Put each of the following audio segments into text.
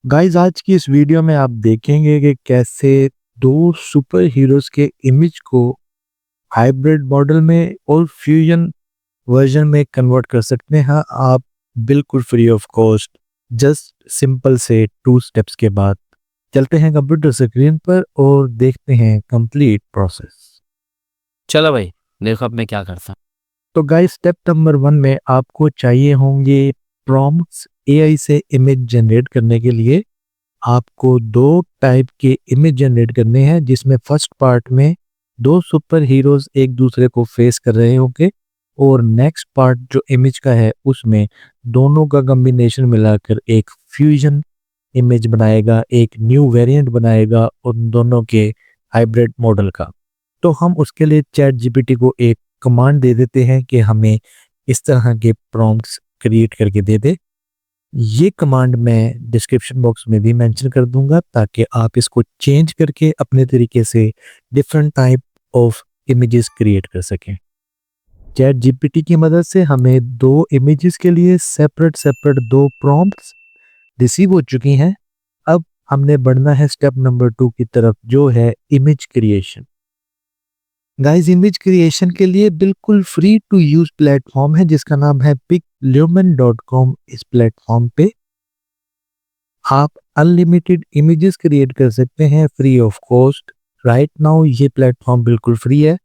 Guys आज की इस वीडियो में आप देखेंगे कि कैसे दो सुपर हीरोज के इमेज को हाइब्रिड मॉडल में और फ्यूजन वर्जन में कन्वर्ट कर सकते हैं आप बिल्कुल free of cost. Just simple से 2 स्टेप्स के बाद चलते हैं कंप्यूटर स्क्रीन पर और देखते हैं कंप्लीट प्रोसेस। चलो भाई, देखो अब मैं क्या करता हूँ। तो गाइस स्टेप नंबर 1 में आपको चाहिए होंगे प्रॉम्प्ट्स। एआई से इमेज जनरेट करने के लिए आपको 2 टाइप के इमेज जनरेट करने हैं, जिसमें फर्स्ट पार्ट में 2 सुपर हीरोज एक दूसरे को फेस कर रहे होंगे और नेक्स्ट पार्ट जो इमेज का है उसमें दोनों का कॉम्बिनेशन मिलाकर एक फ्यूजन इमेज बनाएगा, एक न्यू वेरिएंट बनाएगा उन दोनों के हाइब्रिड मॉडल का। तो हम उसके लिए चैट जीपीटी को एक कमांड दे देते हैं कि हमें इस तरह के प्रॉम्प्ट्स क्रिएट करके दे दे। ये कमांड मैं डिस्क्रिप्शन बॉक्स में भी मेंशन कर दूंगा ताकि आप इसको चेंज करके अपने तरीके से different type of images create कर सकें। चैट जीपीटी की मदद से हमें 2 इमेजेस के लिए सेपरेट 2 प्रॉम्प्ट्स रिसीव हो चुकी हैं। अब हमने बढ़ना है स्टेप नंबर 2 की तरफ, जो है image creation. Guys image creation के लिए बिल्कुल फ्री टू यूज प्लेटफॉर्म है जिसका नाम है piclumen.com। इस प्लेटफॉर्म पे आप अनलिमिटेड इमेजेस क्रिएट कर सकते हैं free of cost. Right now ये प्लेटफॉर्म बिल्कुल फ्री है।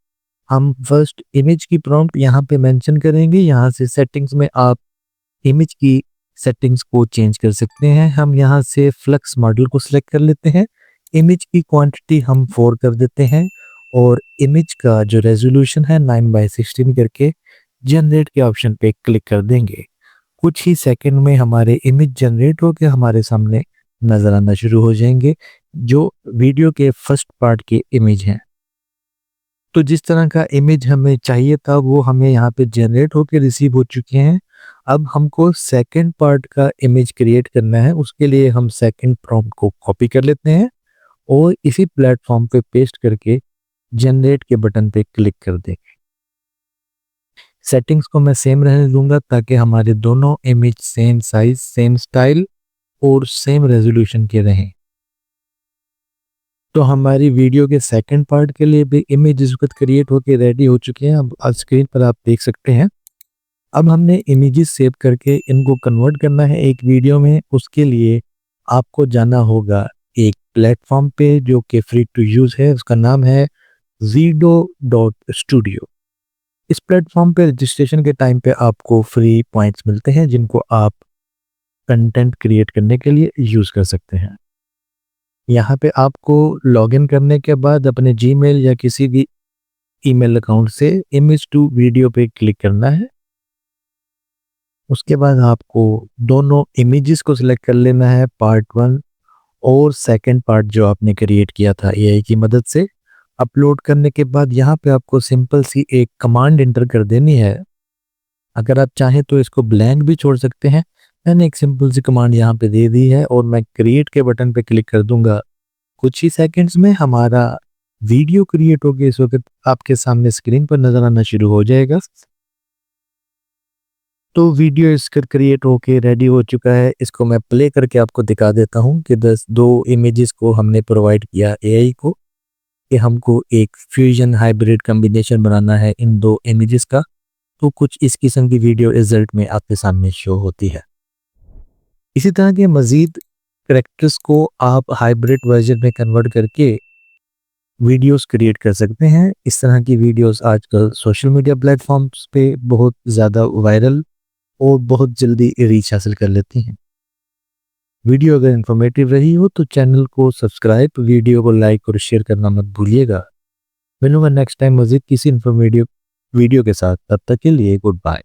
हम फर्स्ट इमेज की प्रॉम्प्ट यहाँ पे मेंशन करेंगे। यहाँ से सेटिंग्स में आप इमेज की सेटिंग्स को चेंज कर सकते हैं। हम यहाँ से फ्लक्स मॉडल को सिलेक्ट कर लेते हैं। इमेज की क्वांटिटी हम 4 कर देते हैं और इमेज का जो रेजोल्यूशन है 9:16 करके जनरेट के ऑप्शन पे क्लिक कर देंगे। कुछ ही सेकंड में हमारे इमेज जनरेट होकर हमारे सामने नजर आना शुरू हो जाएंगे, जो वीडियो के फर्स्ट पार्ट के इमेज हैं। तो जिस तरह का इमेज हमें चाहिए था वो हमें यहाँ पे जनरेट होकर रिसीव हो चुके हैं। अब हमको सेकंड पार्ट का इमेज क्रिएट करना है। उसके लिए हम सेकंड प्रॉम्प्ट को कॉपी कर लेते हैं और इसी प्लेटफॉर्म पे पेस्ट करके जनरेट के बटन पे क्लिक कर देंगे। सेटिंग्स को मैं सेम रहने दूंगा ताकि हमारे दोनों image same size, same style और सेम रेजोल्यूशन के रहें। तो हमारी वीडियो के सेकंड पार्ट के लिए भी इमेज इस वक्त क्रिएट होकर रेडी हो चुके हैं। अब स्क्रीन पर आप देख सकते हैं। अब हमने इमेजेस सेव करके इनको कन्वर्ट करना है एक वीडियो में। उसके लिए आपको जाना होगा एक प्लेटफॉर्म पे जो कि फ्री टू यूज है। उसका नाम है Zido.studio। इस प्लेटफॉर्म पे रजिस्ट्रेशन के टाइम पे आपको फ्री पॉइंट्स मिलते हैं जिनको आप कंटेंट क्रिएट करने के लिए यूज कर सकते हैं। यहाँ पे आपको लॉगिन करने के बाद अपने जीमेल या किसी भी ईमेल अकाउंट से इमेज टू वीडियो पे क्लिक करना है। उसके बाद आपको दोनों इमेजेस को सिलेक्ट कर लेना है, पार्ट 1 और सेकंड पार्ट जो आपने क्रिएट किया था एआई की मदद से। अपलोड करने के बाद यहाँ पे आपको सिंपल सी एक कमांड एंटर कर देनी है। अगर आप चाहें तो इसको ब्लैंक भी छोड़ सकते हैं। मैंने एक सिंपल सी कमांड यहाँ पे दे दी है और मैं क्रिएट के बटन पे क्लिक कर दूंगा। कुछ ही सेकंड्स में हमारा वीडियो क्रिएट होकर इस वक्त आपके सामने स्क्रीन पर नजर आना शुरू हो जाएगा। तो वीडियो इसका क्रिएट होके रेडी हो चुका है। इसको मैं प्ले करके आपको दिखा देता हूँ कि 2 इमेजेस को हमने प्रोवाइड किया एआई को कि हमको एक फ्यूजन हाइब्रिड कॉम्बिनेशन बनाना है इन 2 इमेजेस का। तो कुछ इस किस्म की वीडियो रिजल्ट में आपके सामने शो होती है। इसी तरह के मजीद कैरेक्टर्स को आप हाइब्रिड वर्जन में कन्वर्ट करके वीडियोस क्रिएट कर सकते हैं। इस तरह की वीडियोस आजकल सोशल मीडिया प्लेटफॉर्म्स पे बहुत ज़्यादा वायरल और बहुत जल्दी रीच हासिल कर लेती हैं। वीडियो अगर इंफॉर्मेटिव रही हो तो चैनल को सब्सक्राइब, वीडियो को लाइक और शेयर करना मत भूलिएगा। मिलूंगा नेक्स्ट टाइम मजीद किसी इंफॉर्मेटिव वीडियो के साथ। तब तक के लिए गुड बाय।